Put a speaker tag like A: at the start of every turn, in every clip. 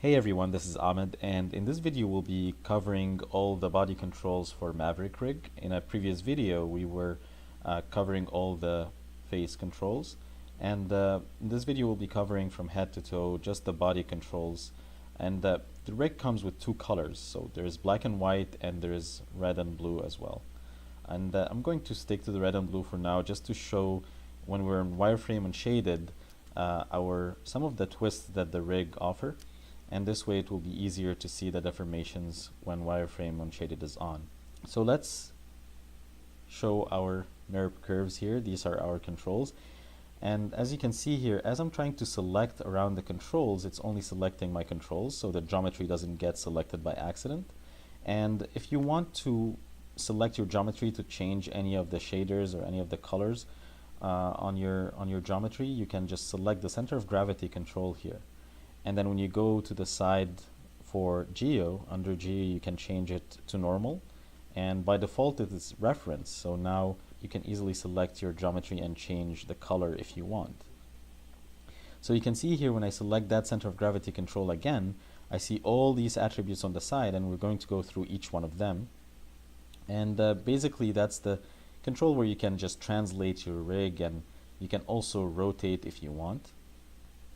A: Hey everyone, this is Ahmed, and in this video we'll be covering all the body controls for Maverick rig. In a previous video we were covering all the face controls, and in this video we'll be covering from head to toe just the body controls. And the rig comes with two colors, so there's black and white and there's red and blue as well. And I'm going to stick to the red and blue for now just to show when we're in wireframe and shaded some of the twists that the rig offer, and this way it will be easier to see the deformations when wireframe unshaded is on. So let's show our mirror curves here. These are our controls, and as you can see here, as I'm trying to select around the controls, it's only selecting my controls, so the geometry doesn't get selected by accident. And if you want to select your geometry to change any of the shaders or any of the colors on your geometry, you can just select the center of gravity control here. And then when you go to the side for Geo, under Geo you can change it to normal, and by default it is reference, so now you can easily select your geometry and change the color if you want. So you can see here when I select that center of gravity control again, I see all these attributes on the side, and we're going to go through each one of them. And basically that's the control where you can just translate your rig, and you can also rotate if you want.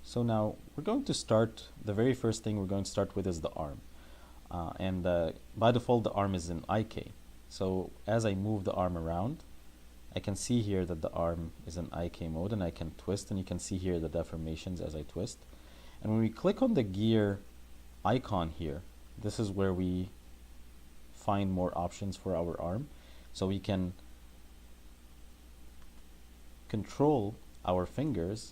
A: So now we're going to start, the very first thing we're going to start with is the arm. And by default the arm is in IK. So as I move the arm around, I can see here that the arm is in IK mode, and I can twist, and you can see here the deformations as I twist. And when we click on the gear icon here, this is where we find more options for our arm. So we can control our fingers.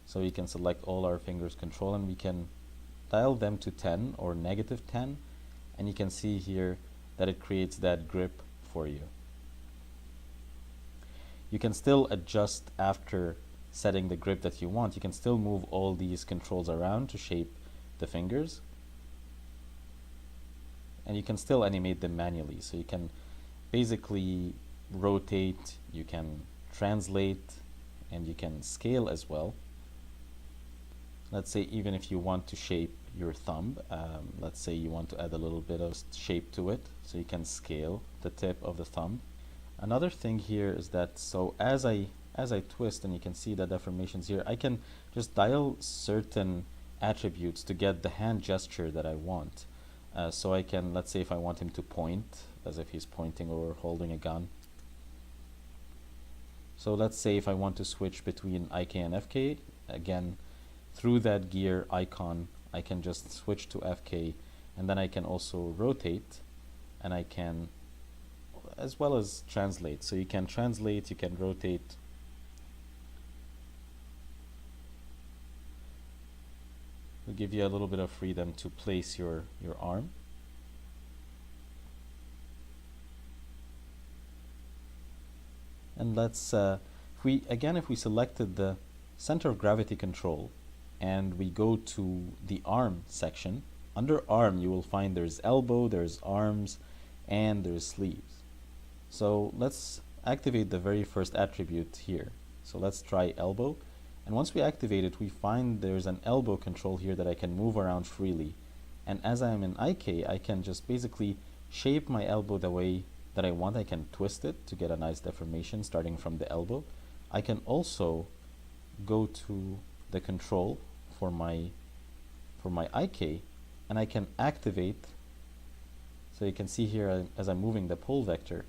A: So we can select all our fingers control, and we can dial them to 10 or -10, and you can see here that it creates that grip for you. You can still adjust after setting the grip that you want. You can still move all these controls around to shape the fingers, and you can still animate them manually. So you can basically rotate, you can translate, and you can scale as well. Let's say even if you want to shape your thumb, let's say you want to add a little bit of shape to it, so you can scale the tip of the thumb. Another thing here is that, so as I twist, and you can see the deformations here, I can just dial certain attributes to get the hand gesture that I want. So I can, let's say if I want him to point, as if he's pointing or holding a gun. So let's say if I want to switch between IK and FK, again, through that gear icon, I can just switch to FK, and then I can also rotate, and I can, as well as translate. So you can translate, you can rotate. It'll give you a little bit of freedom to place your arm. And let's, if we selected the center of gravity control, and we go to the arm section, under arm you will find there's elbow, there's arms, and there's sleeves. So let's activate the very first attribute here. So let's try elbow, and once we activate it, we find there's an elbow control here that I can move around freely. And as I'm in IK, I can just basically shape my elbow the way that I want. I can twist it to get a nice deformation starting from the elbow. I can also go to the control for my IK, and I can activate. So you can see here as I'm moving the pole vector,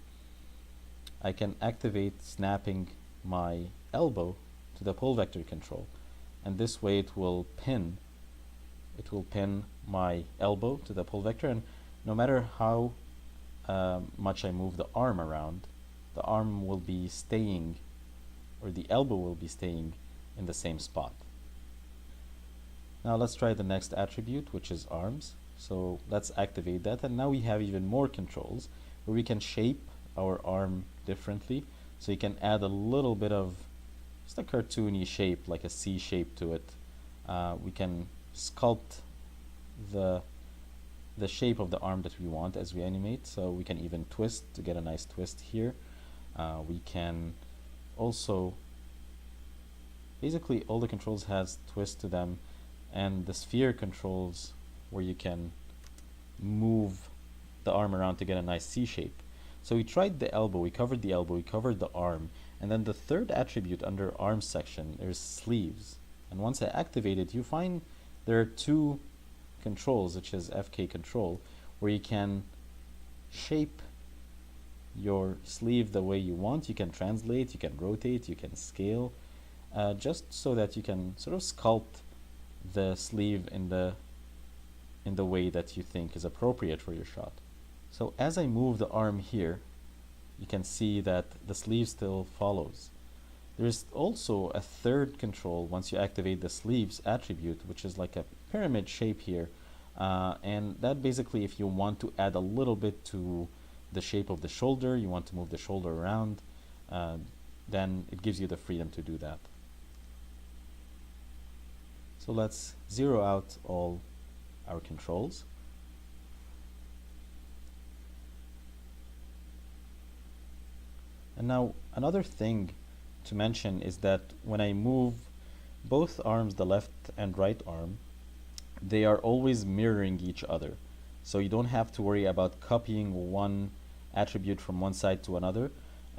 A: I can activate snapping my elbow to the pole vector control, and this way it will pin my elbow to the pole vector, and no matter how much I move the arm around, the arm will be staying, or the elbow will be staying in the same spot. Now let's try the next attribute, which is arms. So let's activate that, and now we have even more controls where we can shape our arm differently. So you can add a little bit of just a cartoony shape, like a C shape to it. We can sculpt the shape of the arm that we want as we animate, so we can even twist to get a nice twist here. We can also, basically all the controls has twist to them, and the sphere controls where you can move the arm around to get a nice C shape. So we tried the elbow, we covered the elbow, we covered the arm, and then the third attribute under arm section, there's sleeves. And once I activate it, you find there are two controls, which is FK control, where you can shape your sleeve the way you want. You can translate, you can rotate, you can scale, just so that you can sort of sculpt the sleeve in the way that you think is appropriate for your shot. So as I move the arm here, you can see that the sleeve still follows. There's also a third control once you activate the sleeves attribute, which is like a pyramid shape here. And that basically, if you want to add a little bit to the shape of the shoulder, you want to move the shoulder around, then it gives you the freedom to do that. So let's zero out all our controls. And now another thing to mention is that when I move both arms, the left and right arm, they are always mirroring each other. So you don't have to worry about copying one attribute from one side to another.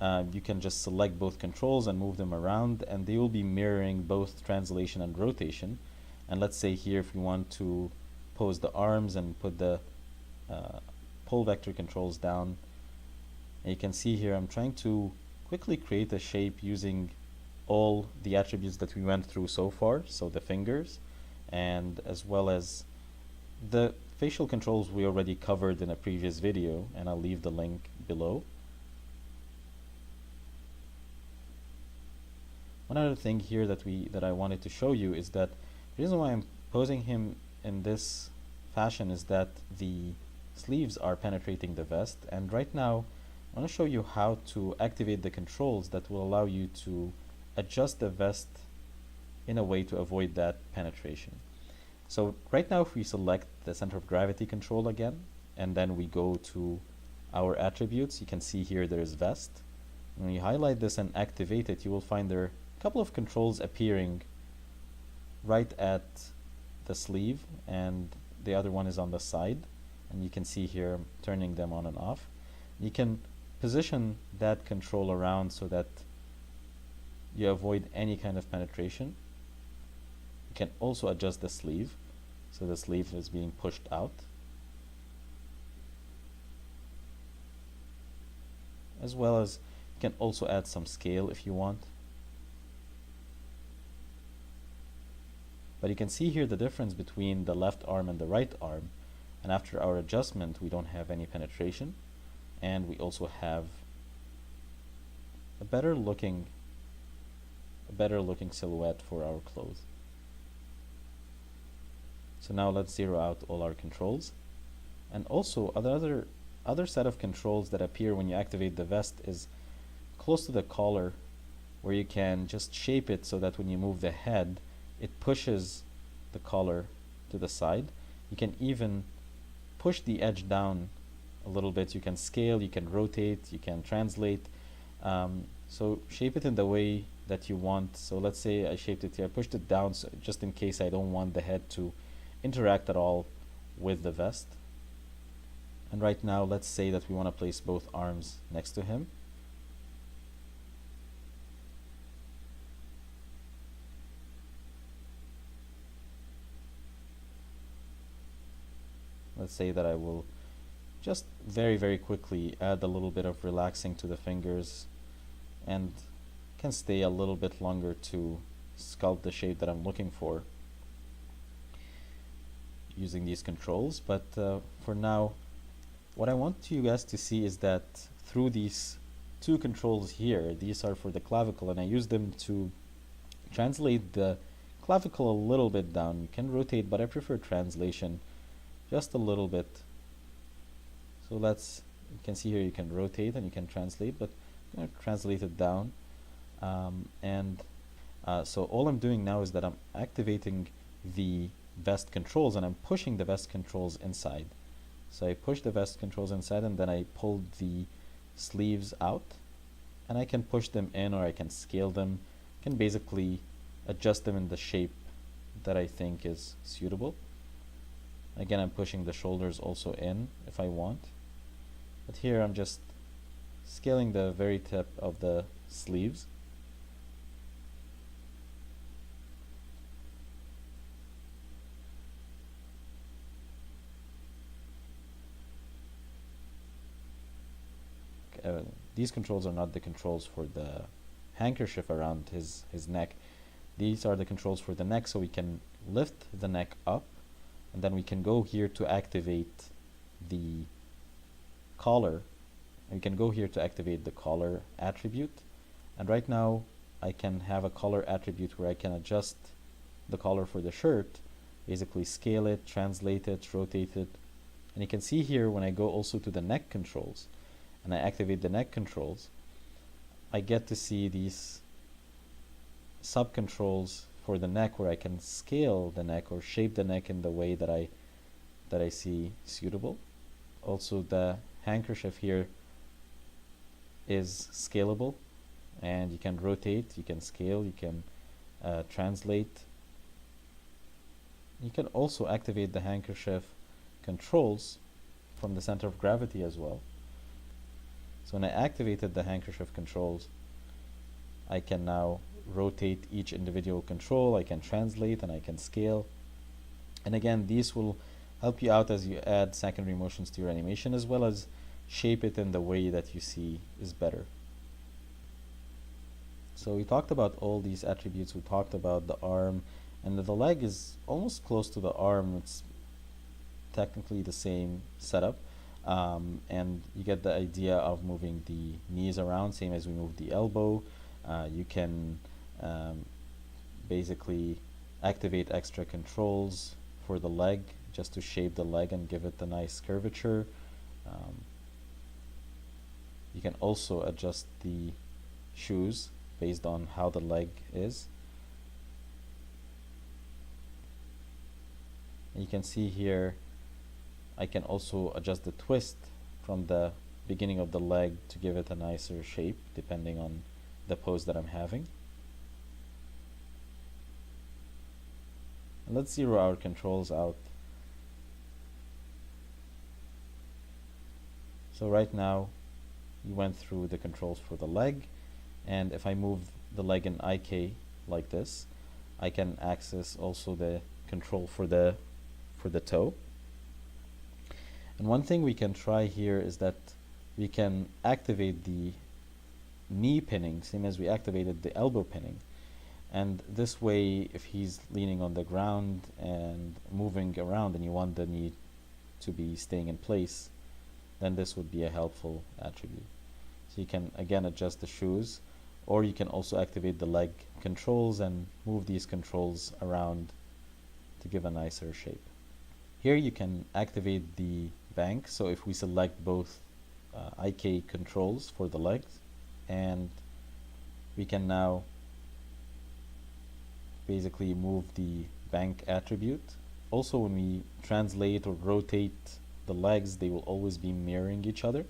A: You can just select both controls and move them around, and they will be mirroring both translation and rotation. And let's say here, if you want to pose the arms and put the pull vector controls down, and you can see here I'm trying to quickly create a shape using all the attributes that we went through so far, so the fingers, and as well as the facial controls we already covered in a previous video, and I'll leave the link below. One other thing here that I wanted to show you is that the reason why I'm posing him in this fashion is that the sleeves are penetrating the vest, and right now I want to show you how to activate the controls that will allow you to adjust the vest in a way to avoid that penetration. So right now, if we select the center of gravity control again, and then we go to our attributes, you can see here there is vest. When you highlight this and activate it, you will find there are a couple of controls appearing right at the sleeve, and the other one is on the side. And you can see here I'm turning them on and off. You can position that control around so that you avoid any kind of penetration. You can also adjust the sleeve, so the sleeve is being pushed out, as well as you can also add some scale if you want. But you can see here the difference between the left arm and the right arm, and after our adjustment we don't have any penetration, and we also have a better looking silhouette for our clothes. So now let's zero out all our controls. And also other set of controls that appear when you activate the vest is close to the collar, where you can just shape it so that when you move the head, it pushes the collar to the side. You can even push the edge down a little bit. You can scale, you can rotate, you can translate. So shape it in the way that you want. So let's say I shaped it here, I pushed it down so just in case I don't want the head to interact at all with the vest. And right now, let's say that we want to place both arms next to him. Let's say that I will just very quickly add a little bit of relaxing to the fingers, and can stay a little bit longer to sculpt the shape that I'm looking for using these controls. But for now, what I want you guys to see is that through these two controls here, these are for the clavicle, and I use them to translate the clavicle a little bit down. You can rotate, but I prefer translation just a little bit. So you can see here you can rotate and you can translate, but I'm going to translate it down. So all I'm doing now is that I'm activating the vest controls, and I'm pushing the vest controls inside. So I push the vest controls inside, and then I pull the sleeves out, and I can push them in, or I can scale them. I can basically adjust them in the shape that I think is suitable. Again, I'm pushing the shoulders also in if I want. But here I'm just scaling the very tip of the sleeves. These controls are not the controls for the handkerchief around his neck. These are the controls for the neck, so we can lift the neck up, and then we can go here to activate the collar. We can go here to activate the collar attribute, and right now I can have a collar attribute where I can adjust the collar for the shirt, basically scale it, translate it, rotate it. And you can see here when I go also to the neck controls and I activate the neck controls, I get to see these sub controls for the neck where I can scale the neck or shape the neck in the way that I see suitable. Also, the handkerchief here is scalable, and you can rotate, you can scale, you can translate. You can also activate the handkerchief controls from the center of gravity as well. So when I activated the handkerchief controls, I can now rotate each individual control, I can translate, and I can scale. And again, these will help you out as you add secondary motions to your animation, as well as shape it in the way that you see is better. So we talked about all these attributes. We talked about the arm, and the leg is almost close to the arm. It's technically the same setup. And you get the idea of moving the knees around, same as we move the elbow. You can basically activate extra controls for the leg just to shape the leg and give it a nice curvature. You can also adjust the shoes based on how the leg is. And you can see here I can also adjust the twist from the beginning of the leg to give it a nicer shape depending on the pose that I'm having. And let's zero our controls out. So right now you went through the controls for the leg, and if I move the leg in IK like this, I can access also the control for the toe. And one thing we can try here is that we can activate the knee pinning, same as we activated the elbow pinning. And this way, if he's leaning on the ground and moving around and you want the knee to be staying in place, then this would be a helpful attribute. So you can again adjust the shoes, or you can also activate the leg controls and move these controls around to give a nicer shape. Here you can activate the bank. So if we select both IK controls for the legs, and we can now basically move the bank attribute. Also, when we translate or rotate the legs, they will always be mirroring each other.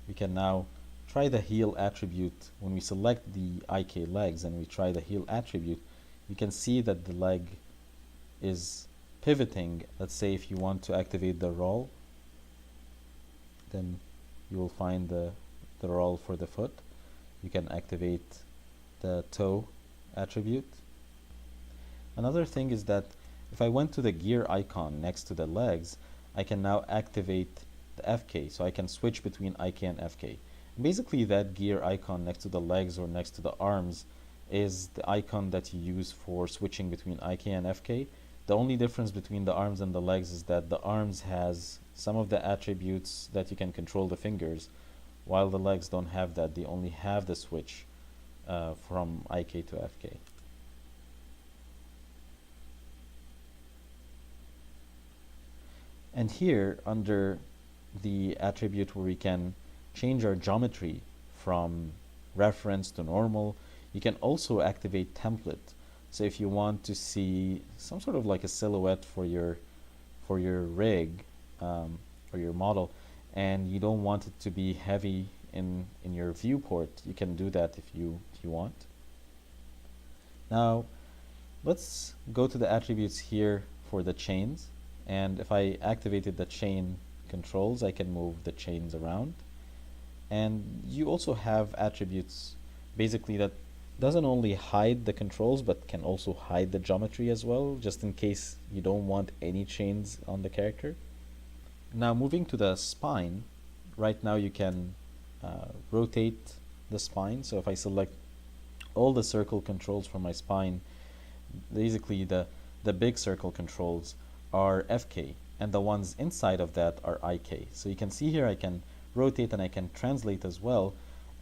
A: We can now try the heel attribute. When we select the IK legs and we try the heel attribute, you can see that the leg is pivoting. Let's say if you want to activate the roll, then you will find the roll for the foot. You can activate the toe attribute. Another thing is that if I went to the gear icon next to the legs, I can now activate the FK, so I can switch between IK and FK. And basically that gear icon next to the legs or next to the arms is the icon that you use for switching between IK and FK. The only difference between the arms and the legs is that the arms has some of the attributes that you can control the fingers, while the legs don't have that. They only have the switch from IK to FK. And here under the attribute where we can change our geometry from reference to normal, you can also activate template. So if you want to see some sort of like a silhouette for your rig or your model, and you don't want it to be heavy in your viewport, you can do that if you want. Now let's go to the attributes here for the chains, and if I activated the chain controls, I can move the chains around. And you also have attributes basically that doesn't only hide the controls but can also hide the geometry as well, just in case you don't want any chains on the character. Now moving to the spine, right now you can rotate the spine. So if I select all the circle controls for my spine, basically the big circle controls are FK, and the ones inside of that are IK. So you can see here I can rotate and I can translate as well.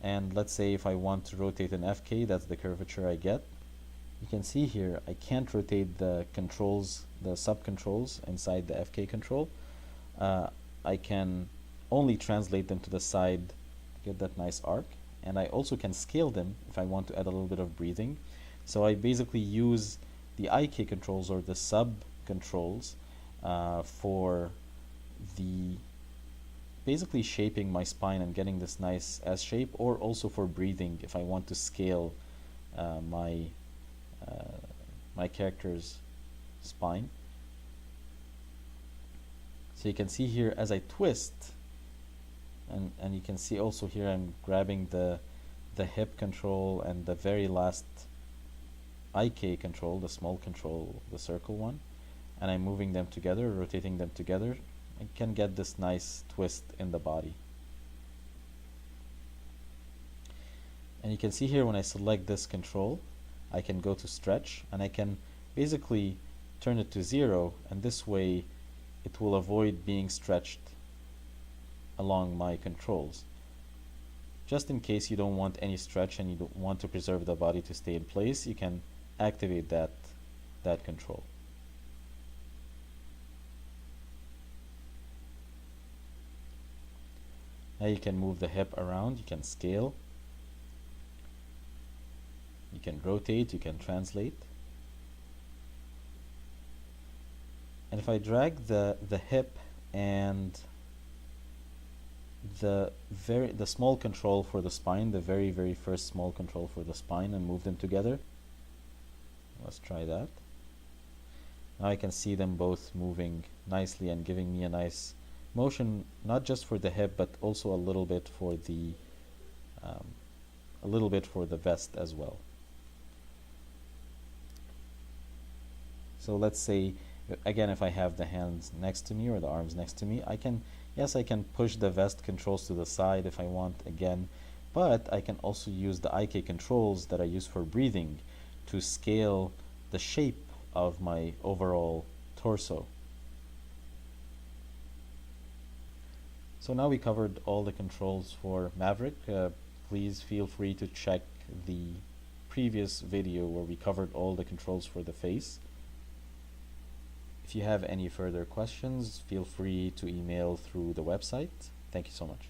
A: And let's say if I want to rotate an FK, that's the curvature I get. You can see here I can't rotate the controls, the sub controls inside the FK control. I can only translate them to the side, get that nice arc, and I also can scale them if I want to add a little bit of breathing. So I basically use the IK controls or the sub controls for the basically shaping my spine and getting this nice S shape, or also for breathing if I want to scale my character's spine. So you can see here as I twist, and you can see also here I'm grabbing the hip control and the very last IK control, the small control, the circle one, and I'm moving them together, rotating them together. I can get this nice twist in the body. And you can see here when I select this control, I can go to stretch and I can basically turn it to 0, and this way it will avoid being stretched along my controls. Just in case you don't want any stretch and you don't want to preserve the body to stay in place, you can activate that control. Now you can move the hip around, you can scale, you can rotate, you can translate. And if I drag the hip and the small control for the spine, the very first small control for the spine, and move them together, let's try that. Now I can see them both moving nicely and giving me a nice motion, not just for the hip but also a little bit for the vest as well. So let's say again, if I have the hands next to me or the arms next to me, I can push the vest controls to the side if I want again, but I can also use the IK controls that I use for breathing to scale the shape of my overall torso. So now we covered all the controls for Maverick. Please feel free to check the previous video where we covered all the controls for the face. If you have any further questions, feel free to email through the website. Thank you so much.